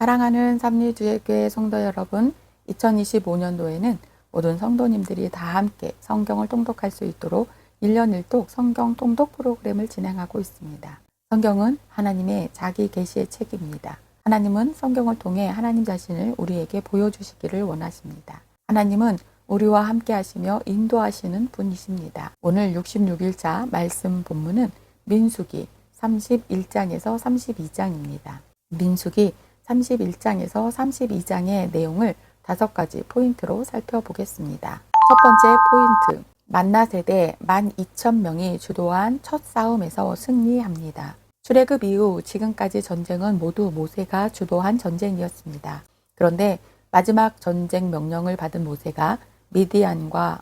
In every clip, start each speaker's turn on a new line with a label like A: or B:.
A: 사랑하는 삼리주의교회 성도 여러분, 2025년도에는 모든 성도님들이 다 함께 성경을 통독할 수 있도록 1년 1독 성경 통독 프로그램을 진행하고 있습니다. 성경은 하나님의 자기 계시의 책입니다. 하나님은 성경을 통해 하나님 자신을 우리에게 보여주시기를 원하십니다. 하나님은 우리와 함께 하시며 인도하시는 분이십니다. 오늘 66일차 말씀 본문은 민수기 31장에서 32장입니다. 민수기 31장에서 32장의 내용을 5가지 포인트로 살펴보겠습니다. 첫 번째 포인트, 만나 세대 12,000명이 주도한 첫 싸움에서 승리합니다. 출애굽 이후 지금까지 전쟁은 모두 모세가 주도한 전쟁이었습니다. 그런데 마지막 전쟁 명령을 받은 모세가 미디안과의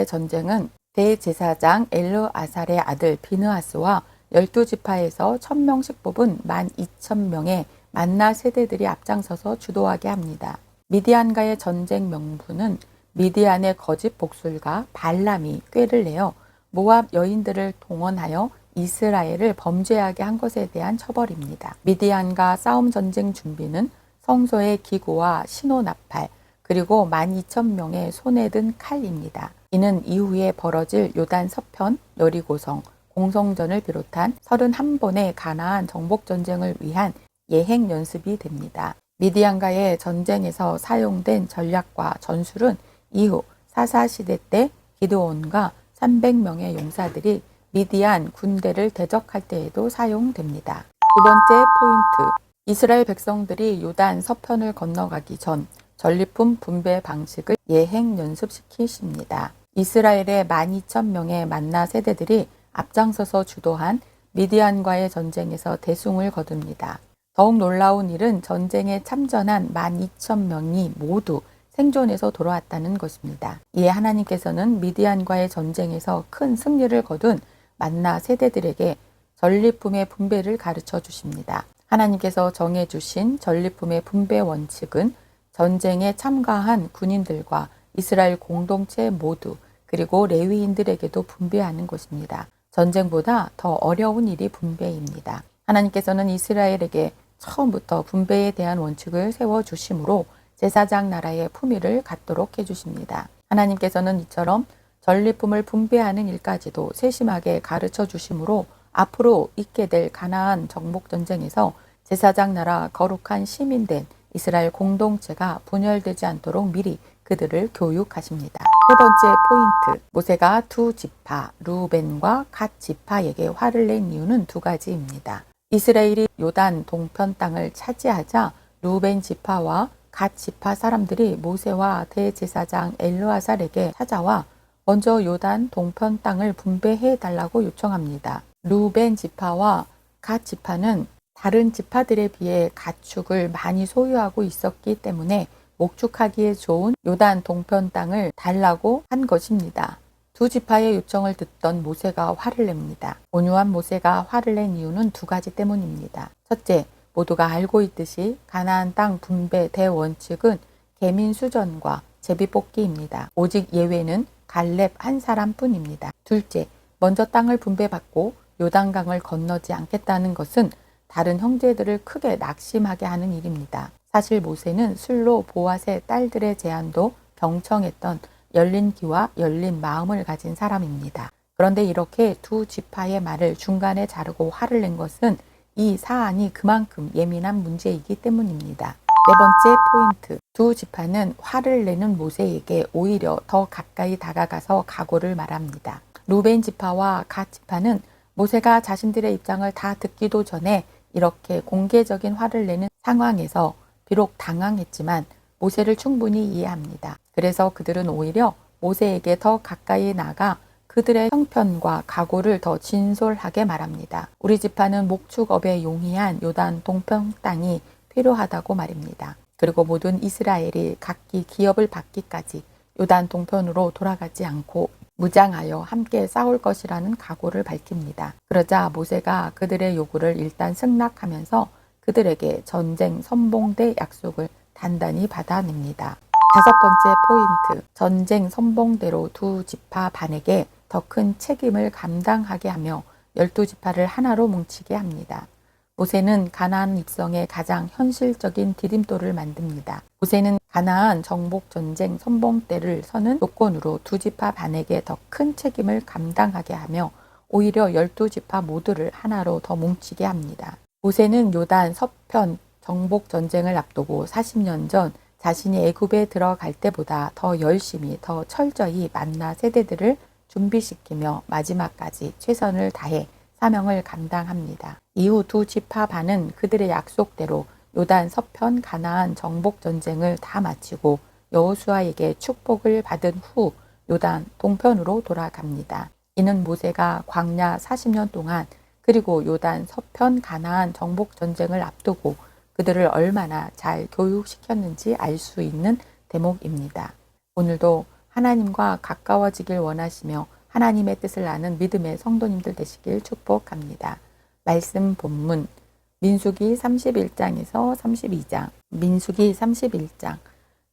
A: 전쟁은 대제사장 엘르아살의 아들 비느하스와 12지파에서 1,000명씩 뽑은 12,000명의 만나 세대들이 앞장서서 주도하게 합니다. 미디안과의 전쟁 명분은 미디안의 거짓 복술가 발람이 꾀를 내어 모압 여인들을 동원하여 이스라엘을 범죄하게 한 것에 대한 처벌입니다. 미디안과 싸움 전쟁 준비는 성소의 기구와 신호나팔, 그리고 12,000명의 손에 든 칼입니다. 이는 이후에 벌어질 요단 서편, 여리고성, 공성전을 비롯한 31번의 가나안 정복 전쟁을 위한 예행 연습이 됩니다. 미디안과의 전쟁에서 사용된 전략과 전술은 이후 사사시대 때 기드온과 300명의 용사들이 미디안 군대를 대적할 때에도 사용됩니다. 두 번째 포인트, 이스라엘 백성들이 요단 서편을 건너가기 전 전리품 분배 방식을 예행 연습시키십니다. 이스라엘의 12,000명의 만나 세대들이 앞장서서 주도한 미디안과의 전쟁에서 대승을 거둡니다. 더욱 놀라운 일은 전쟁에 참전한 12,000명이 모두 생존해서 돌아왔다는 것입니다. 이에 하나님께서는 미디안과의 전쟁에서 큰 승리를 거둔 만나 세대들에게 전리품의 분배를 가르쳐 주십니다. 하나님께서 정해주신 전리품의 분배 원칙은 전쟁에 참가한 군인들과 이스라엘 공동체 모두 그리고 레위인들에게도 분배하는 것입니다. 전쟁보다 더 어려운 일이 분배입니다. 하나님께서는 이스라엘에게 처음부터 분배에 대한 원칙을 세워주심으로 제사장 나라의 품위를 갖도록 해주십니다. 하나님께서는 이처럼 전리품을 분배하는 일까지도 세심하게 가르쳐 주심으로 앞으로 있게 될 가나안 정복 전쟁에서 제사장 나라 거룩한 시민된 이스라엘 공동체가 분열되지 않도록 미리 그들을 교육하십니다. 세 번째 포인트, 모세가 두 지파 루벤과 갓 지파에게 화를 낸 이유는 2가지입니다. 이스라엘이 요단 동편 땅을 차지하자 루벤 지파와 갓 지파 사람들이 모세와 대제사장 엘르아살에게 찾아와 먼저 요단 동편 땅을 분배해 달라고 요청합니다. 루벤 지파와 갓 지파는 다른 지파들에 비해 가축을 많이 소유하고 있었기 때문에 목축하기에 좋은 요단 동편 땅을 달라고 한 것입니다. 두 지파의 요청을 듣던 모세가 화를 냅니다. 온유한 모세가 화를 낸 이유는 2가지 때문입니다. 첫째, 모두가 알고 있듯이 가나안 땅 분배 대원칙은 계민 수전과 제비뽑기입니다. 오직 예외는 갈렙 한 사람뿐입니다. 둘째, 먼저 땅을 분배받고 요단강을 건너지 않겠다는 것은 다른 형제들을 크게 낙심하게 하는 일입니다. 사실 모세는 술로 보앗의 딸들의 제안도 경청했던 열린 귀와 열린 마음을 가진 사람입니다. 그런데 이렇게 두 지파의 말을 중간에 자르고 화를 낸 것은 이 사안이 그만큼 예민한 문제이기 때문입니다. 네 번째 포인트, 두 지파는 화를 내는 모세에게 오히려 더 가까이 다가가서 각오를 말합니다. 루벤 지파와 갓 지파는 모세가 자신들의 입장을 다 듣기도 전에 이렇게 공개적인 화를 내는 상황에서 비록 당황했지만 모세를 충분히 이해합니다. 그래서 그들은 오히려 모세에게 더 가까이 나가 그들의 형편과 각오를 더 진솔하게 말합니다. 우리 지파는 목축업에 용이한 요단 동편 땅이 필요하다고 말입니다. 그리고 모든 이스라엘이 각기 기업을 받기까지 요단 동편으로 돌아가지 않고 무장하여 함께 싸울 것이라는 각오를 밝힙니다. 그러자 모세가 그들의 요구를 일단 승낙하면서 그들에게 전쟁 선봉대 약속을 단단히 받아냅니다. 5번째 포인트, 전쟁 선봉대로 두 지파 반에게 더 큰 책임을 감당하게 하며 12지파를 하나로 뭉치게 합니다. 모세는 가나안 입성의 가장 현실적인 디딤돌을 만듭니다. 모세는 가나안 정복 전쟁 선봉대를 서는 조건으로 두 지파 반에게 더 큰 책임을 감당하게 하며 오히려 12지파 모두를 하나로 더 뭉치게 합니다. 모세는 요단 서편 정복 전쟁을 앞두고 40년 전 자신이 애굽에 들어갈 때보다 더 열심히 더 철저히 만나 세대들을 준비시키며 마지막까지 최선을 다해 사명을 감당합니다. 이후 두 지파 반은 그들의 약속대로 요단 서편 가나안 정복 전쟁을 다 마치고 여호수아에게 축복을 받은 후 요단 동편으로 돌아갑니다. 이는 모세가 광야 40년 동안 그리고 요단 서편 가나안 정복 전쟁을 앞두고 그들을 얼마나 잘 교육시켰는지 알 수 있는 대목입니다. 오늘도 하나님과 가까워지길 원하시며 하나님의 뜻을 아는 믿음의 성도님들 되시길 축복합니다. 말씀 본문 민수기 31장에서 32장. 민수기 31장.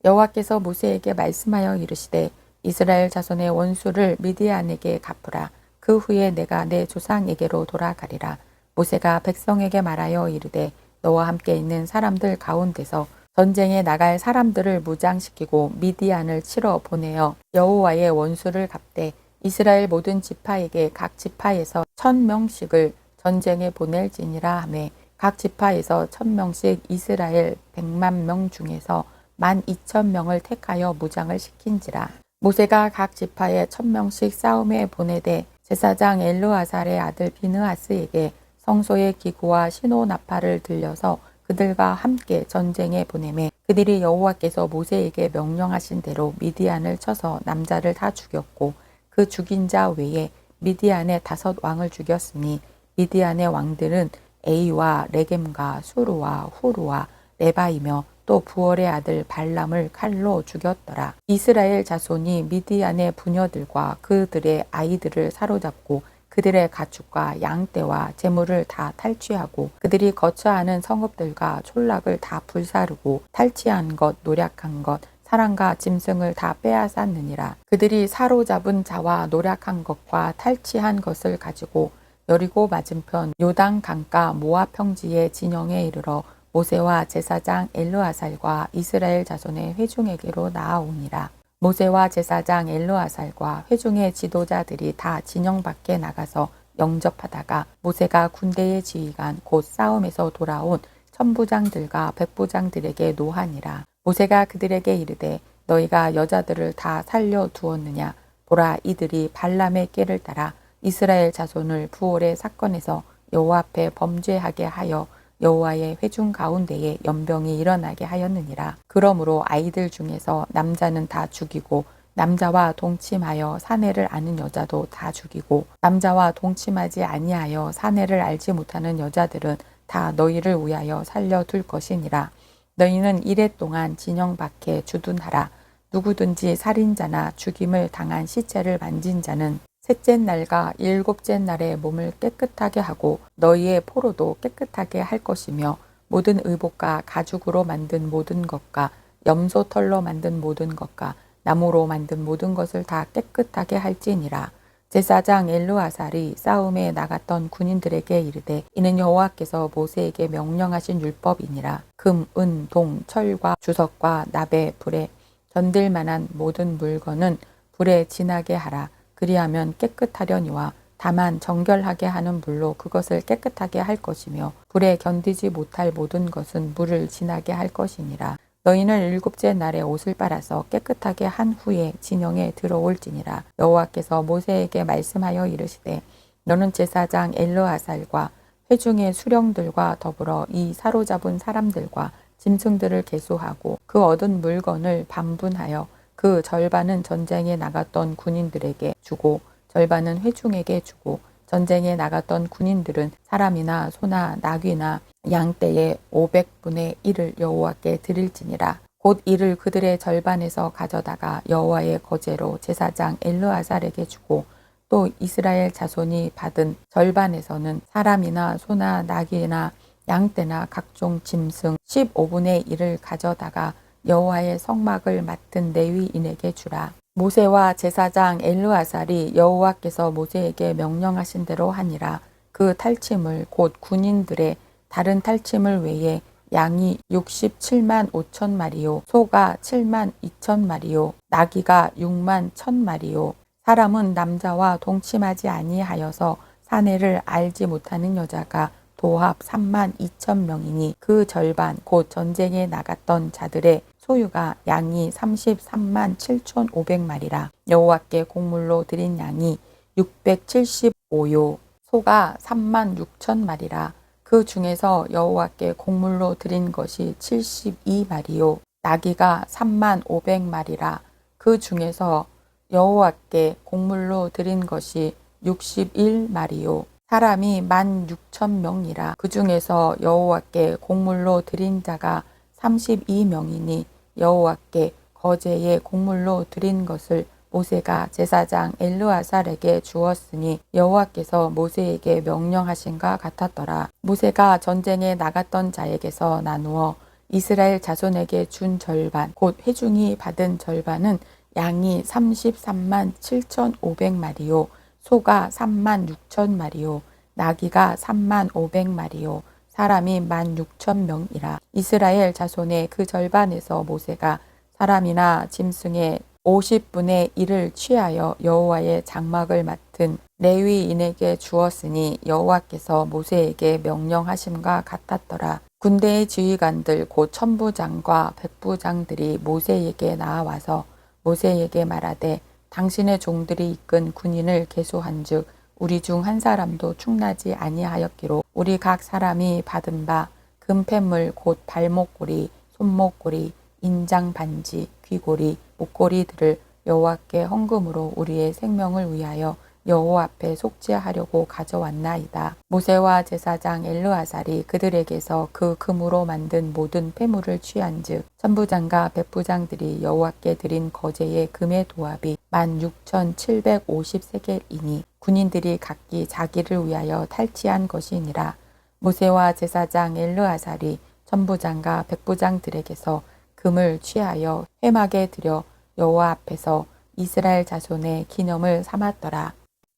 A: 여호와께서 모세에게 말씀하여 이르시되 이스라엘 자손의 원수를 미디안에게 갚으라. 그 후에 내가 내 조상에게로 돌아가리라. 모세가 백성에게 말하여 이르되 너와 함께 있는 사람들 가운데서 전쟁에 나갈 사람들을 무장시키고 미디안을 치러 보내어 여호와의 원수를 갚되 이스라엘 모든 지파에게 각 지파에서 1000명씩을 전쟁에 보낼지니라 하매 각 지파에서 1000명씩 이스라엘 100만 명 중에서 12,000명을 택하여 무장을 시킨지라. 모세가 각 지파에 1000명씩 싸움에 보내되 제사장 엘르아살의 아들 비느하스에게 성소의 기구와 신호 나팔을 들려서 그들과 함께 전쟁에 보내매 그들이 여호와께서 모세에게 명령하신 대로 미디안을 쳐서 남자를 다 죽였고 그 죽인 자 외에 미디안의 5 왕을 죽였으니 미디안의 왕들은 에이와 레겜과 수루와 후루와 레바이며 또 부월의 아들 발람을 칼로 죽였더라. 이스라엘 자손이 미디안의 부녀들과 그들의 아이들을 사로잡고 그들의 가축과 양떼와 재물을 다 탈취하고 그들이 거처하는 성읍들과 촌락을 다 불사르고 탈취한 것, 노략한 것, 사람과 짐승을 다 빼앗았느니라. 그들이 사로잡은 자와 노략한 것과 탈취한 것을 가지고 여리고 맞은편 요단 강가 모압 평지의 진영에 이르러 모세와 제사장 엘르아살과 이스라엘 자손의 회중에게로 나아오니라. 모세와 제사장 엘르아살과 회중의 지도자들이 다 진영 밖에 나가서 영접하다가 모세가 군대의 지휘관 곧 싸움에서 돌아온 천부장들과 백부장들에게 노하니라. 모세가 그들에게 이르되 너희가 여자들을 다 살려 두었느냐. 보라 이들이 발람의 꾀를 따라 이스라엘 자손을 부올의 사건에서 여호와 앞에 범죄하게 하여 여호와의 회중 가운데에 연병이 일어나게 하였느니라. 그러므로 아이들 중에서 남자는 다 죽이고 남자와 동침하여 사내를 아는 여자도 다 죽이고 남자와 동침하지 아니하여 사내를 알지 못하는 여자들은 다 너희를 위하여 살려둘 것이니라. 너희는 이레 동안 진영 밖에 주둔하라. 누구든지 살인자나 죽임을 당한 시체를 만진 자는 셋째 날과 일곱째 날에 몸을 깨끗하게 하고 너희의 포로도 깨끗하게 할 것이며 모든 의복과 가죽으로 만든 모든 것과 염소 털로 만든 모든 것과 나무로 만든 모든 것을 다 깨끗하게 할지니라. 제사장 엘르아살이 싸움에 나갔던 군인들에게 이르되 이는 여호와께서 모세에게 명령하신 율법이니라. 금, 은, 동, 철과 주석과 나베, 불에 견딜 만한 모든 물건은 불에 지나게 하라. 그리하면 깨끗하려니와 다만 정결하게 하는 물로 그것을 깨끗하게 할 것이며 불에 견디지 못할 모든 것은 물을 지나게 할 것이니라. 너희는 7째 날에 옷을 빨아서 깨끗하게 한 후에 진영에 들어올지니라. 여호와께서 모세에게 말씀하여 이르시되 너는 제사장 엘르아살과 회중의 수령들과 더불어 이 사로잡은 사람들과 짐승들을 계수하고 그 얻은 물건을 반분하여 그 절반은 전쟁에 나갔던 군인들에게 주고 절반은 회중에게 주고 전쟁에 나갔던 군인들은 사람이나 소나 나귀나 양떼의 500분의 1을 여호와께 드릴지니라. 곧 이를 그들의 절반에서 가져다가 여호와의 거제로 제사장 엘르아살에게 주고 또 이스라엘 자손이 받은 절반에서는 사람이나 소나 나귀나 양떼나 각종 짐승 15분의 1을 가져다가 여호와의 성막을 맡은 레위인에게 주라. 모세와 제사장 엘르아살이 여호와께서 모세에게 명령하신 대로 하니라. 그 탈취물 곧 군인들의 다른 탈취물 외에 양이 67만 5천 마리요, 소가 7만 2천 마리요, 나귀가 6만 1천 마리요. 사람은 남자와 동침하지 아니하여서 사내를 알지 못하는 여자가 도합 3만 2천 명이니 그 절반 곧 전쟁에 나갔던 자들의 소유가 양이 33만 7,500마리라. 여호와께 곡물로 드린 양이 675요, 소가 3만 6천 마리라. 그 중에서 여호와께 곡물로 드린 것이 72마리요, 나귀가 3만 500마리라. 그 중에서 여호와께 곡물로 드린 것이 61마리요, 사람이 16,000명이라. 그 중에서 여호와께 곡물로 드린 자가 32명이니 여호와께 거제에 곡물로 드린 것을 모세가 제사장 엘르아살에게 주었으니 여호와께서 모세에게 명령하신가 같았더라. 모세가 전쟁에 나갔던 자에게서 나누어 이스라엘 자손에게 준 절반 곧 회중이 받은 절반은 양이 33만 7,500마리요, 소가 3만 6천 마리요, 나귀가 3만 500마리요, 사람이 16,000명이라. 이스라엘 자손의 그 절반에서 모세가 사람이나 짐승의 50분의 1을 취하여 여호와의 장막을 맡은 레위인에게 주었으니 여호와께서 모세에게 명령하심과 같았더라. 군대의 지휘관들 곧 천부장과 백부장들이 모세에게 나와서 모세에게 말하되 당신의 종들이 이끈 군인을 계수한즉 우리 중 한 사람도 충나지 아니하였기로 우리 각 사람이 받은 바 금패물 곧 발목고리, 손목고리, 인장 반지, 귀고리, 목고리들을 여호와께 헌금으로 우리의 생명을 위하여 여호와 앞에 속죄하려고 가져왔나이다. 모세와 제사장 엘르아살이 그들에게서 그 금으로 만든 모든 폐물을 취한즉 천부장과 백부장들이 여호와께 드린 거제의 금의 도합이 16,750세겔이니 군인들이 각기 자기를 위하여 탈취한 것이니라. 모세와 제사장 엘르아살이 천부장과 백부장들에게서 금을 취하여 회막에 들여 여호와 앞에서 이스라엘 자손의 기념을 삼았더라.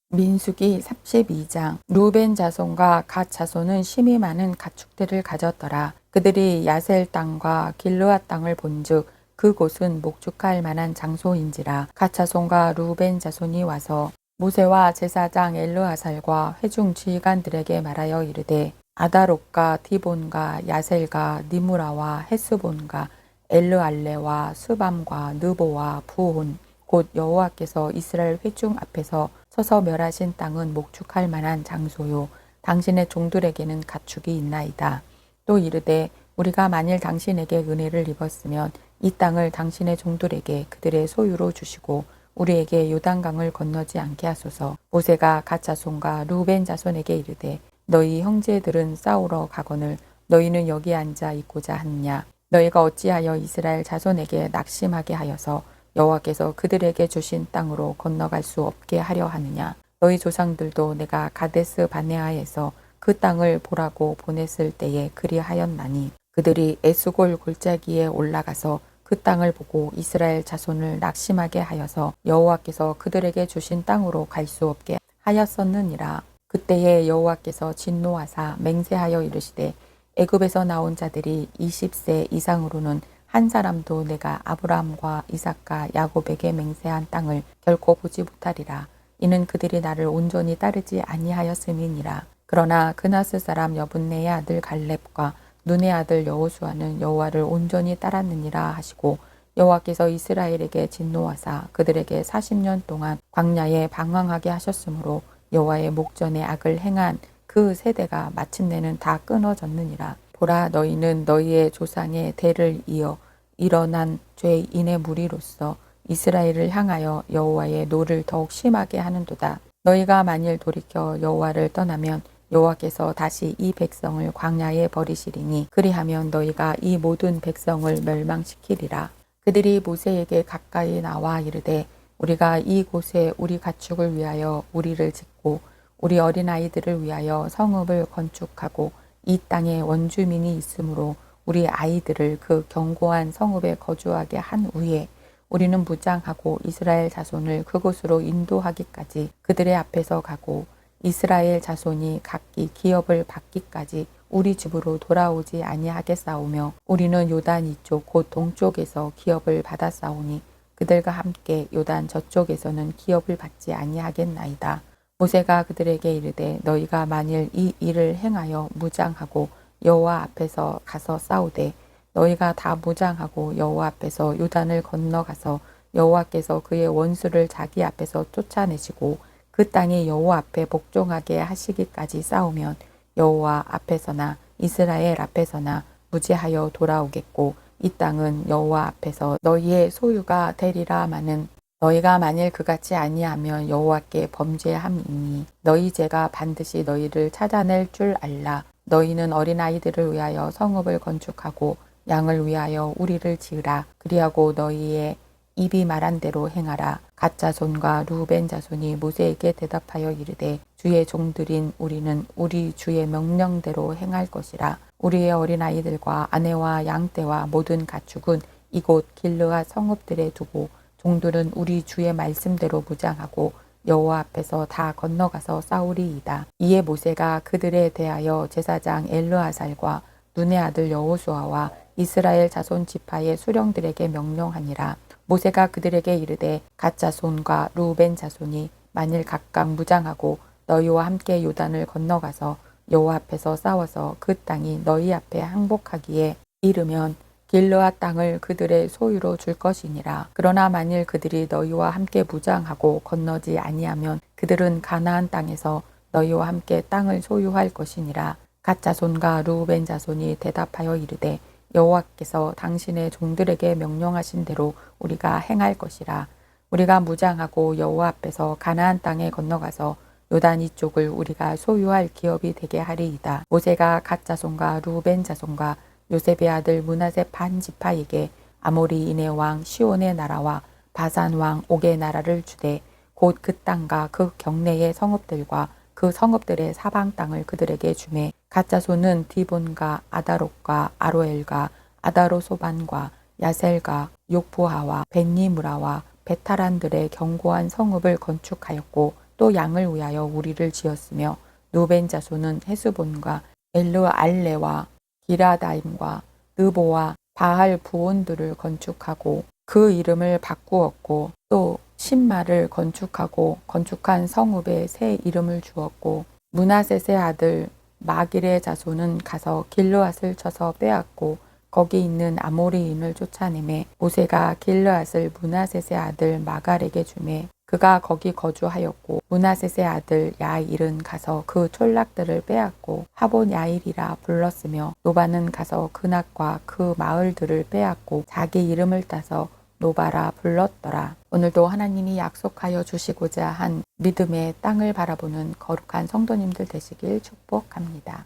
A: 민수기 32장. 루벤 자손과 갓 자손은 심히 많은 가축들을 가졌더라. 그들이 야셀 땅과 길르앗 땅을 본즉 그곳은 목축할 만한 장소인지라. 갓 자손과 루벤 자손이 와서 모세와 제사장 엘르아살과 회중 지휘관들에게 말하여 이르되 아다롯과 디본과 야셀과 니무라와 헤스본과 엘르알레와 스밤과 느보와 부온 곧 여호와께서 이스라엘 회중 앞에서 서서 멸하신 땅은 목축할 만한 장소요 당신의 종들에게는 가축이 있나이다. 또 이르되 우리가 만일 당신에게 은혜를 입었으면 이 땅을 당신의 종들에게 그들의 소유로 주시고 우리에게 요단강을 건너지 않게 하소서. 모세가 갓 자손과 루벤 자손에게 이르되 너희 형제들은 싸우러 가거늘 너희는 여기 앉아 있고자 하느냐. 너희가 어찌하여 이스라엘 자손에게 낙심하게 하여서 여호와께서 그들에게 주신 땅으로 건너갈 수 없게 하려 하느냐. 너희 조상들도 내가 가데스 바네아에서 그 땅을 보라고 보냈을 때에 그리하였나니 그들이 에스골 골짜기에 올라가서 그 땅을 보고 이스라엘 자손을 낙심하게 하여서 여호와께서 그들에게 주신 땅으로 갈 수 없게 하였었느니라. 그때에 여호와께서 진노하사 맹세하여 이르시되 애굽에서 나온 자들이 20세 이상으로는 한 사람도 내가 아브라함과 이삭과 야곱에게 맹세한 땅을 결코 보지 못하리라. 이는 그들이 나를 온전히 따르지 아니하였음이니라. 그러나 그나스 사람 여분네의 아들 갈렙과 눈의 아들 여호수아는 여호와를 온전히 따랐느니라 하시고 여호와께서 이스라엘에게 진노하사 그들에게 40년 동안 광야에 방황하게 하셨으므로 여호와의 목전에 악을 행한 그 세대가 마침내는 다 끊어졌느니라. 보라, 너희는 너희의 조상의 대를 이어 일어난 죄인의 무리로서 이스라엘을 향하여 여호와의 노를 더욱 심하게 하는도다. 너희가 만일 돌이켜 여호와를 떠나면 여호와께서 다시 이 백성을 광야에 버리시리니 그리하면 너희가 이 모든 백성을 멸망시키리라. 그들이 모세에게 가까이 나와 이르되 우리가 이곳에 우리 가축을 위하여 우리를 짓고 우리 어린아이들을 위하여 성읍을 건축하고 이 땅에 원주민이 있으므로 우리 아이들을 그 견고한 성읍에 거주하게 한 후에 우리는 무장하고 이스라엘 자손을 그곳으로 인도하기까지 그들의 앞에서 가고 이스라엘 자손이 각기 기업을 받기까지 우리 집으로 돌아오지 아니하겠사오며 우리는 요단 이쪽 곧 동쪽에서 기업을 받았사오니 그들과 함께 요단 저쪽에서는 기업을 받지 아니하겠나이다. 모세가 그들에게 이르되 너희가 만일 이 일을 행하여 무장하고 여호와 앞에서 가서 싸우되 너희가 다 무장하고 여호와 앞에서 요단을 건너가서 여호와께서 그의 원수를 자기 앞에서 쫓아내시고 그 땅이 여호와 앞에 복종하게 하시기까지 싸우면 여호와 앞에서나 이스라엘 앞에서나 무죄하여 돌아오겠고 이 땅은 여호와 앞에서 너희의 소유가 되리라마는 너희가 만일 그같이 아니하면 여호와께 범죄함이니 너희 죄가 반드시 너희를 찾아낼 줄 알라. 너희는 어린아이들을 위하여 성읍을 건축하고 양을 위하여 우리를 지으라. 그리하고 너희의 입이 말한 대로 행하라. 갓 자손과 루벤 자손이 모세에게 대답하여 이르되 주의 종들인 우리는 우리 주의 명령대로 행할 것이라. 우리의 어린아이들과 아내와 양떼와 모든 가축은 이곳 길르앗 성읍들에 두고 종들은 우리 주의 말씀대로 무장하고 여호와 앞에서 다 건너가서 싸우리이다. 이에 모세가 그들에 대하여 제사장 엘르아살과 눈의 아들 여호수아와 이스라엘 자손 지파의 수령들에게 명령하니라. 모세가 그들에게 이르되 갓 자손과 루벤 자손이 만일 각각 무장하고 너희와 함께 요단을 건너가서 여호와 앞에서 싸워서 그 땅이 너희 앞에 항복하기에 이르면 길르앗 땅을 그들의 소유로 줄 것이니라. 그러나 만일 그들이 너희와 함께 무장하고 건너지 아니하면 그들은 가나안 땅에서 너희와 함께 땅을 소유할 것이니라. 갓 자손과 루벤 자손이 대답하여 이르되 여호와께서 당신의 종들에게 명령하신 대로 우리가 행할 것이라. 우리가 무장하고 여호와 앞에서 가나안 땅에 건너가서 요단 이쪽을 우리가 소유할 기업이 되게 하리이다. 모세가 갓 자손과 루벤 자손과 요셉의 아들 므낫세 반 지파에게 아모리인의 왕 시온의 나라와 바산 왕 옥의 나라를 주되 곧 그 땅과 그 경내의 성읍들과 그 성읍들의 사방 땅을 그들에게 주매 갓 자손은 디본과 아다롯과 아로엘과 아다로소반과 야셀과 욕부하와 벤니무라와 베타란들의 견고한 성읍을 건축하였고 또 양을 위하여 우리를 지었으며 루벤 자손은 헤스본과 엘르알레와 기라다임과 느보와 바할 부온들을 건축하고 그 이름을 바꾸었고 또 신마를 건축하고 건축한 성읍에 새 이름을 주었고 므낫셋의 아들 마길의 자손은 가서 길르앗을 쳐서 빼앗고 거기 있는 아모리인을 쫓아내매 모세가 길르앗을 므낫셋의 아들 마갈에게 주매 그가 거기 거주하였고 므낫셋의 아들 야일은 가서 그 촌락들을 빼앗고 하본 야일이라 불렀으며 노바는 가서 그낙과 그 마을들을 빼앗고 자기 이름을 따서 노바라 불렀더라. 오늘도 하나님이 약속하여 주시고자 한 믿음의 땅을 바라보는 거룩한 성도님들 되시길 축복합니다.